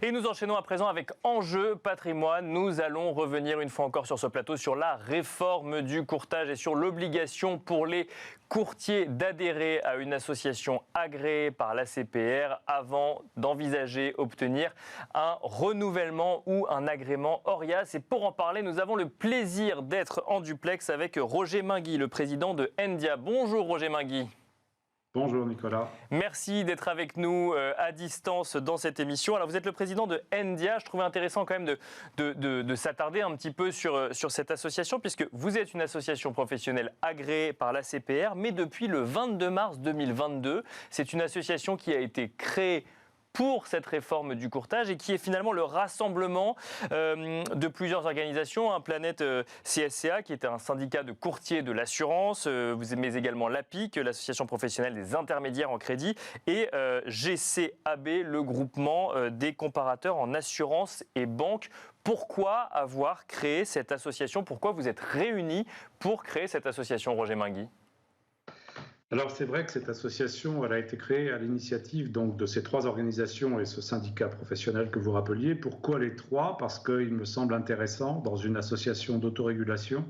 Et nous enchaînons à présent avec Enjeu Patrimoine. Nous allons revenir une fois encore sur ce plateau sur la réforme du courtage et sur l'obligation pour les courtiers d'adhérer à une association agréée par l'ACPR avant d'envisager obtenir un renouvellement ou un agrément ORIAS. Et pour en parler, nous avons le plaisir d'être en duplex avec Roger Minguy, le président de Endia. Bonjour Roger Minguy. Bonjour Nicolas. Merci d'être avec nous à distance dans cette émission. Alors vous êtes le président de Endia. Je trouvais intéressant quand même de s'attarder un petit peu sur cette association puisque vous êtes une association professionnelle agréée par l'ACPR, mais depuis le 22 mars 2022, c'est une association qui a été créée pour cette réforme du courtage et qui est finalement le rassemblement de plusieurs organisations, Planète CSCA qui est un syndicat de courtiers de l'assurance, mais également l'APIC, l'association professionnelle des intermédiaires en crédit, et GCAB, le groupement des comparateurs en assurance et banque. Pourquoi avoir créé cette association? Pourquoi vous êtes réunis pour créer cette association, Roger Minguy? Alors c'est vrai que cette association, elle a été créée à l'initiative donc de ces trois organisations et ce syndicat professionnel que vous rappeliez. Pourquoi les trois? Parce qu'il me semble intéressant dans une association d'autorégulation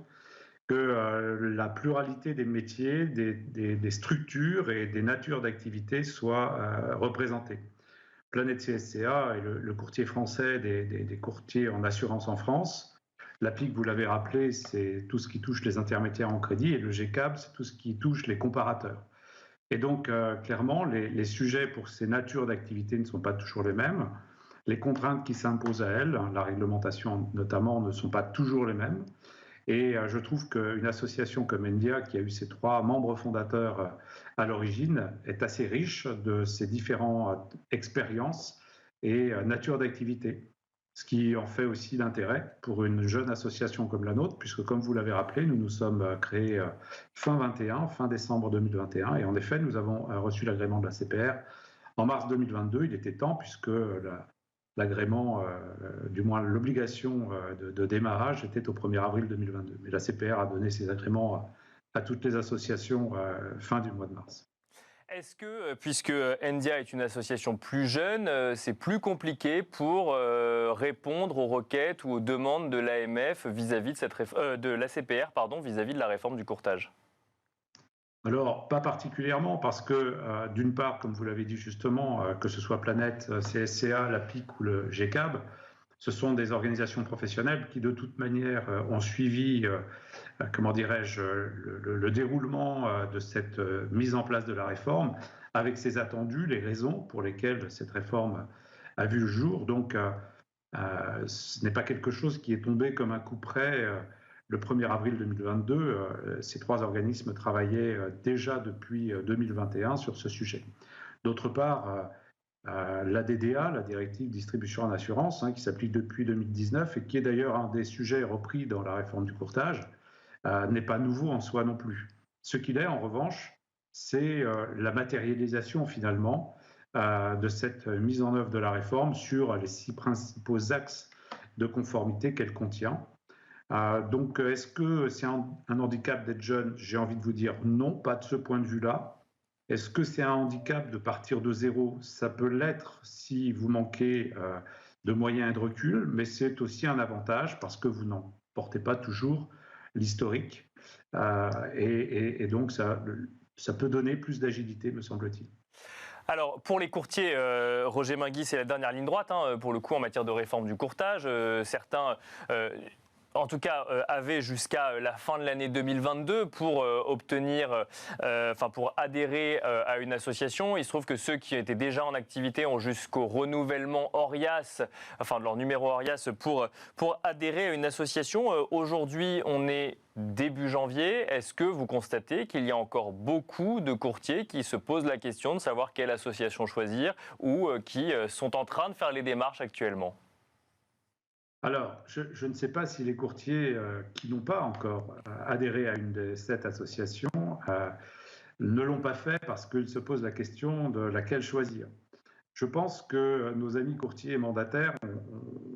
que la pluralité des métiers, des structures et des natures d'activité soit représentée. Planète CSCA est le courtier français des courtiers en assurance en France. L'APIC, vous l'avez rappelé, c'est tout ce qui touche les intermédiaires en crédit, et le GCAB, c'est tout ce qui touche les comparateurs. Et donc, clairement, les sujets pour ces natures d'activité ne sont pas toujours les mêmes. Les contraintes qui s'imposent à elles, la réglementation notamment, ne sont pas toujours les mêmes. Et je trouve qu'une association comme Endia, qui a eu ses trois membres fondateurs à l'origine, est assez riche de ces différentes expériences et natures d'activité. Ce qui en fait aussi l'intérêt pour une jeune association comme la nôtre, puisque comme vous l'avez rappelé, nous nous sommes créés fin décembre 2021, et en effet, nous avons reçu l'agrément de la CPR en mars 2022. Il était temps, puisque l'agrément, du moins l'obligation de démarrage était au 1er avril 2022. Mais la CPR a donné ses agréments à toutes les associations fin du mois de mars. Est-ce que, puisque Endia est une association plus jeune, c'est plus compliqué pour répondre aux requêtes ou aux demandes de l'AMF vis-à-vis de l'ACPR, vis-à-vis de la réforme du courtage? Alors, pas particulièrement, parce que, d'une part, comme vous l'avez dit justement, que ce soit Planète, CSCA, l'APIC ou le GCAB, ce sont des organisations professionnelles qui, de toute manière, ont suivi, comment dirais-je, le déroulement de cette mise en place de la réforme, avec ses attendus, les raisons pour lesquelles cette réforme a vu le jour. Donc, ce n'est pas quelque chose qui est tombé comme un coup près le 1er avril 2022. Ces trois organismes travaillaient déjà depuis 2021 sur ce sujet. D'autre part, la DDA, la directive distribution en assurance, qui s'applique depuis 2019 et qui est d'ailleurs un des sujets repris dans la réforme du courtage, n'est pas nouveau en soi non plus. Ce qu'il est, en revanche, c'est la matérialisation finalement de cette mise en œuvre de la réforme sur les 6 principaux axes de conformité qu'elle contient. Donc, est-ce que c'est un handicap d'être jeune? J'ai envie de vous dire non, pas de ce point de vue-là. Est-ce que c'est un handicap de partir de zéro? Ça peut l'être si vous manquez de moyens et de recul, mais c'est aussi un avantage parce que vous n'en portez pas toujours l'historique. Et donc, ça peut donner plus d'agilité, me semble-t-il. Alors, pour les courtiers, Roger Minguy, c'est la dernière ligne droite, pour le coup, en matière de réforme du courtage. Certains... en tout cas, avaient jusqu'à la fin de l'année 2022 pour pour adhérer à une association. Il se trouve que ceux qui étaient déjà en activité ont jusqu'au renouvellement ORIAS, de leur numéro ORIAS pour adhérer à une association. Aujourd'hui, on est début janvier. Est-ce que vous constatez qu'il y a encore beaucoup de courtiers qui se posent la question de savoir quelle association choisir ou qui sont en train de faire les démarches actuellement? Alors, je ne sais pas si les courtiers qui n'ont pas encore adhéré à une de cette association ne l'ont pas fait parce qu'ils se posent la question de laquelle choisir. Je pense que nos amis courtiers et mandataires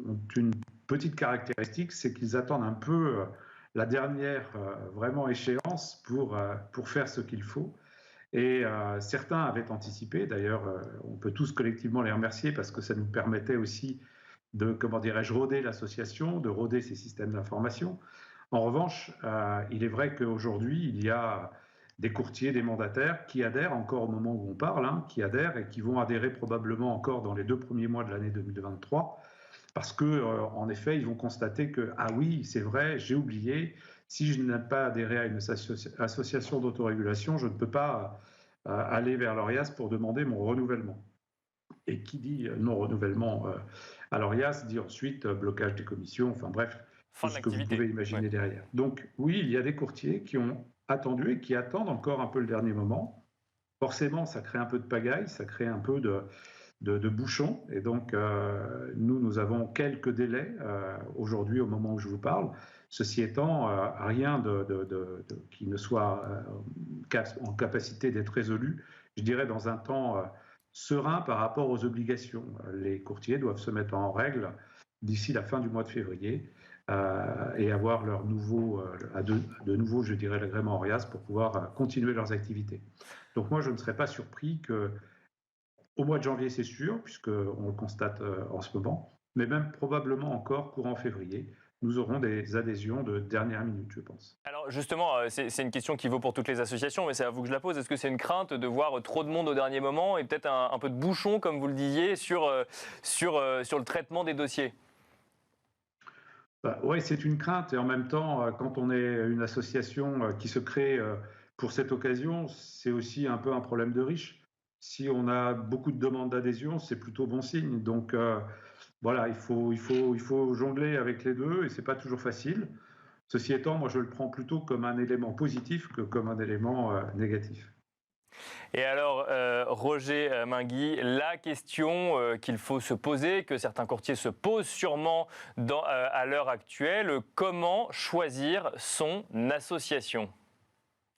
ont une petite caractéristique, c'est qu'ils attendent un peu la dernière vraiment échéance pour faire ce qu'il faut. Et certains avaient anticipé, d'ailleurs, on peut tous collectivement les remercier parce que ça nous permettait aussi de, comment dirais-je, roder l'association, de roder ses systèmes d'information. En revanche, il est vrai qu'aujourd'hui, il y a des courtiers, des mandataires qui adhèrent encore au moment où on parle, hein, qui adhèrent et qui vont adhérer probablement encore dans les 2 premiers mois de l'année 2023, parce que, en effet, ils vont constater que, ah oui, c'est vrai, j'ai oublié, si je n'ai pas adhéré à une association d'autorégulation, je ne peux pas aller vers l'ORIAS pour demander mon renouvellement. Et qui dit non-renouvellement à l'ORIAS dit ensuite blocage des commissions, enfin bref, Fin tout de ce que vous l'activité. pouvez imaginer derrière. Donc oui, il y a des courtiers qui ont attendu et qui attendent encore un peu le dernier moment. Forcément, ça crée un peu de pagaille, ça crée un peu de bouchons. Et donc, nous avons quelques délais aujourd'hui au moment où je vous parle. Ceci étant, rien qui ne soit en capacité d'être résolu, je dirais, dans un temps serein par rapport aux obligations. Les courtiers doivent se mettre en règle d'ici la fin du mois de février et avoir leur de nouveau, je dirais, l'agrément ORIAS pour pouvoir continuer leurs activités. Donc moi, je ne serais pas surpris que au mois de janvier, c'est sûr, puisqu'on le constate en ce moment, mais même probablement encore courant février, nous aurons des adhésions de dernière minute, je pense. Alors justement, c'est une question qui vaut pour toutes les associations, mais c'est à vous que je la pose. Est-ce que c'est une crainte de voir trop de monde au dernier moment et peut-être un peu de bouchon, comme vous le disiez, sur le traitement des dossiers? Oui, c'est une crainte, et en même temps, quand on est une association qui se crée pour cette occasion, c'est aussi un peu un problème de riche. Si on a beaucoup de demandes d'adhésion, c'est plutôt bon signe. Donc voilà, il faut jongler avec les deux, et c'est pas toujours facile. Ceci étant, moi je le prends plutôt comme un élément positif que comme un élément négatif. Et alors, Roger Mainguy, la question qu'il faut se poser, que certains courtiers se posent sûrement à l'heure actuelle, comment choisir son association?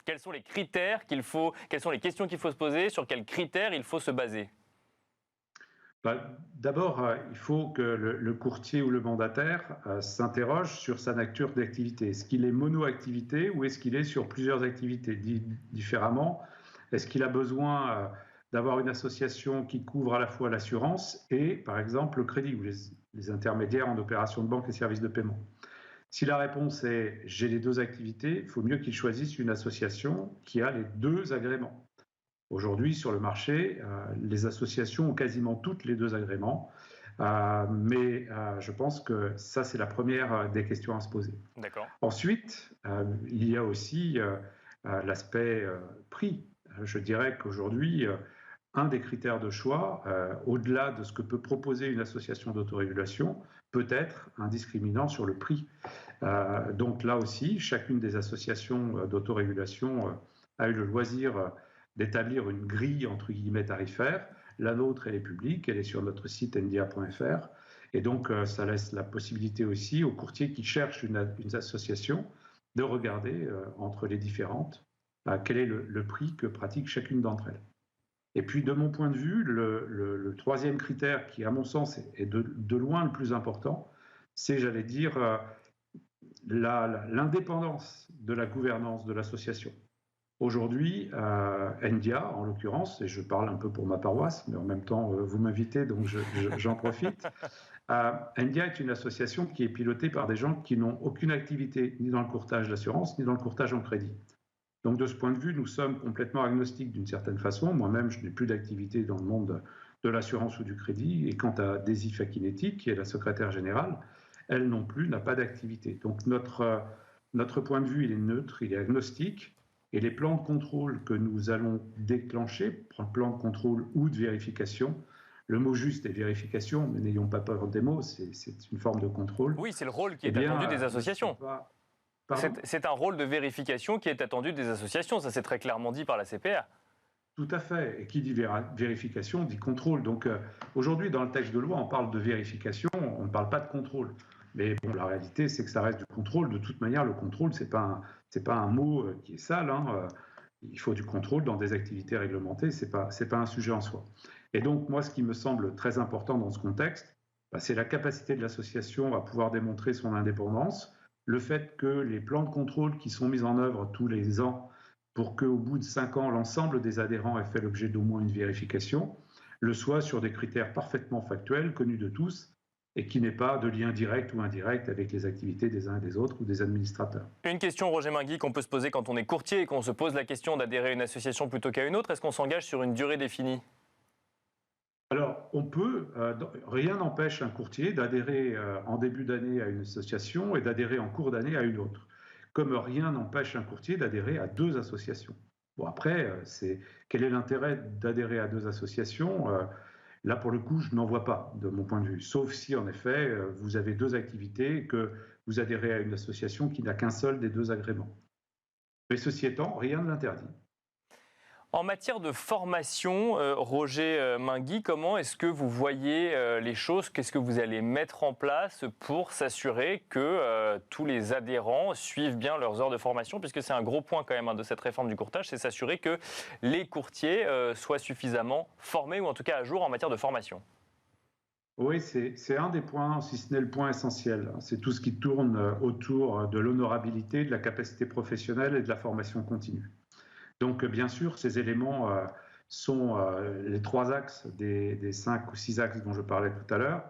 Quels sont les critères quelles sont les questions qu'il faut se poser, sur quels critères il faut se baser? D'abord, il faut que le courtier ou le mandataire s'interroge sur sa nature d'activité. Est-ce qu'il est mono-activité ou est-ce qu'il est sur plusieurs activités? Dit différemment, est-ce qu'il a besoin d'avoir une association qui couvre à la fois l'assurance et, par exemple, le crédit ou les intermédiaires en opération de banque et services de paiement? Si la réponse est j'ai les deux activités, il faut mieux qu'il choisisse une association qui a les deux agréments. Aujourd'hui, sur le marché, les associations ont quasiment toutes les deux agréments, mais je pense que ça, c'est la première des questions à se poser. D'accord. Ensuite, il y a aussi l'aspect prix. Je dirais qu'aujourd'hui, un des critères de choix, au-delà de ce que peut proposer une association d'autorégulation, peut être un discriminant sur le prix. Donc là aussi, chacune des associations d'autorégulation a eu le loisir d'établir une grille entre guillemets tarifaire. La nôtre, elle est publique, elle est sur notre site ndia.fr. Et donc, ça laisse la possibilité aussi aux courtiers qui cherchent une association de regarder entre les différentes quel est le prix que pratique chacune d'entre elles. Et puis, de mon point de vue, le troisième critère qui, à mon sens, est de loin le plus important, c'est, j'allais dire, l'indépendance de la gouvernance de l'association. Aujourd'hui, NDIA, en l'occurrence, et je parle un peu pour ma paroisse, mais en même temps, vous m'invitez, donc j'en profite. NDIA est une association qui est pilotée par des gens qui n'ont aucune activité, ni dans le courtage d'assurance, ni dans le courtage en crédit. Donc, de ce point de vue, nous sommes complètement agnostiques d'une certaine façon. Moi-même, je n'ai plus d'activité dans le monde de l'assurance ou du crédit. Et quant à Daisy Fakinetti, qui est la secrétaire générale, elle non plus n'a pas d'activité. Donc, notre point de vue, il est neutre, il est agnostique. Et les plans de contrôle que nous allons déclencher, plan de contrôle ou de vérification, le mot juste est vérification, mais n'ayons pas peur des mots, c'est une forme de contrôle. Oui, c'est le rôle qui est attendu des associations. C'est un rôle de vérification qui est attendu des associations, ça c'est très clairement dit par la CPR. Tout à fait. Et qui dit vérification dit contrôle. Donc aujourd'hui, dans le texte de loi, on parle de vérification, on ne parle pas de contrôle. Mais bon, la réalité, c'est que ça reste du contrôle. De toute manière, le contrôle, c'est pas un mot qui est sale. Hein. Il faut du contrôle dans des activités réglementées. C'est pas un sujet en soi. Et donc, moi, ce qui me semble très important dans ce contexte, c'est la capacité de l'association à pouvoir démontrer son indépendance, le fait que les plans de contrôle qui sont mis en œuvre tous les ans pour qu'au bout de 5 ans, l'ensemble des adhérents aient fait l'objet d'au moins une vérification, le soit sur des critères parfaitement factuels, connus de tous, et qui n'aient pas de lien direct ou indirect avec les activités des uns et des autres ou des administrateurs. Une question, Roger Mainguy, qu'on peut se poser quand on est courtier et qu'on se pose la question d'adhérer à une association plutôt qu'à une autre. Est-ce qu'on s'engage sur une durée définie ? Alors, on peut, rien n'empêche un courtier d'adhérer en début d'année à une association et d'adhérer en cours d'année à une autre, comme rien n'empêche un courtier d'adhérer à 2 associations. Bon, après, quel est l'intérêt d'adhérer à 2 associations ? Là, pour le coup, je n'en vois pas, de mon point de vue, sauf si, en effet, vous avez 2 activités et que vous adhérez à une association qui n'a qu'un seul des 2 agréments. Mais ceci étant, rien ne l'interdit. En matière de formation, Roger Mainguy, comment est-ce que vous voyez les choses ? Qu'est-ce que vous allez mettre en place pour s'assurer que tous les adhérents suivent bien leurs heures de formation ? Puisque c'est un gros point quand même de cette réforme du courtage, c'est s'assurer que les courtiers soient suffisamment formés ou en tout cas à jour en matière de formation. Oui, c'est un des points, si ce n'est le point essentiel. C'est tout ce qui tourne autour de l'honorabilité, de la capacité professionnelle et de la formation continue. Donc, bien sûr, ces éléments sont les 3 axes des 5 ou 6 axes dont je parlais tout à l'heure.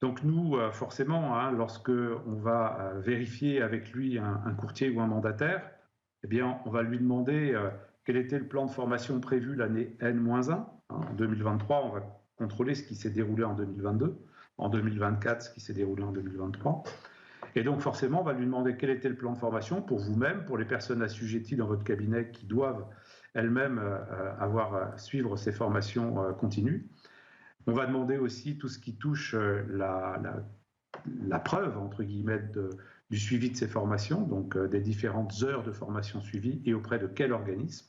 Donc, nous, forcément, lorsque on va vérifier avec lui un courtier ou un mandataire, eh bien, on va lui demander quel était le plan de formation prévu l'année N-1. En 2023, on va contrôler ce qui s'est déroulé en 2022, en 2024, ce qui s'est déroulé en 2023. Et donc forcément, on va lui demander quel était le plan de formation pour vous-même, pour les personnes assujetties dans votre cabinet qui doivent elles-mêmes suivre ces formations continues. On va demander aussi tout ce qui touche la preuve, entre guillemets, du suivi de ces formations, donc des différentes heures de formation suivies et auprès de quel organisme.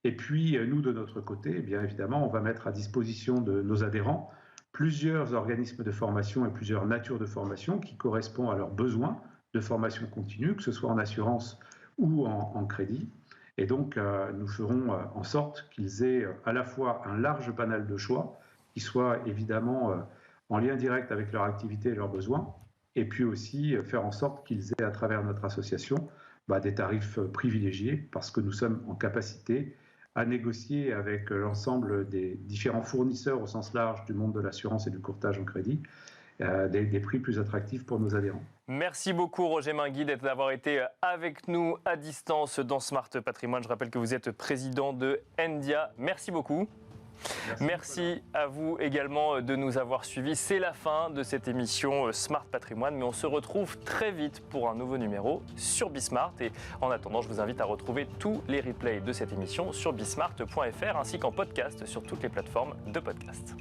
Et puis, nous, de notre côté, eh bien évidemment, on va mettre à disposition de nos adhérents plusieurs organismes de formation et plusieurs natures de formation qui correspondent à leurs besoins de formation continue, que ce soit en assurance ou en crédit. Et donc, nous ferons en sorte qu'ils aient à la fois un large panel de choix, qui soit évidemment en lien direct avec leur activité et leurs besoins, et puis aussi faire en sorte qu'ils aient à travers notre association des tarifs privilégiés, parce que nous sommes en capacité à négocier avec l'ensemble des différents fournisseurs au sens large du monde de l'assurance et du courtage en crédit, des prix plus attractifs pour nos adhérents. Merci beaucoup Roger Mainguy d'avoir été avec nous à distance dans Smart Patrimoine. Je rappelle que vous êtes président de Endia. Merci beaucoup. Merci à vous également de nous avoir suivis. C'est la fin de cette émission Smart Patrimoine, mais on se retrouve très vite pour un nouveau numéro sur Bismart. Et en attendant, je vous invite à retrouver tous les replays de cette émission sur bismart.fr ainsi qu'en podcast sur toutes les plateformes de podcast.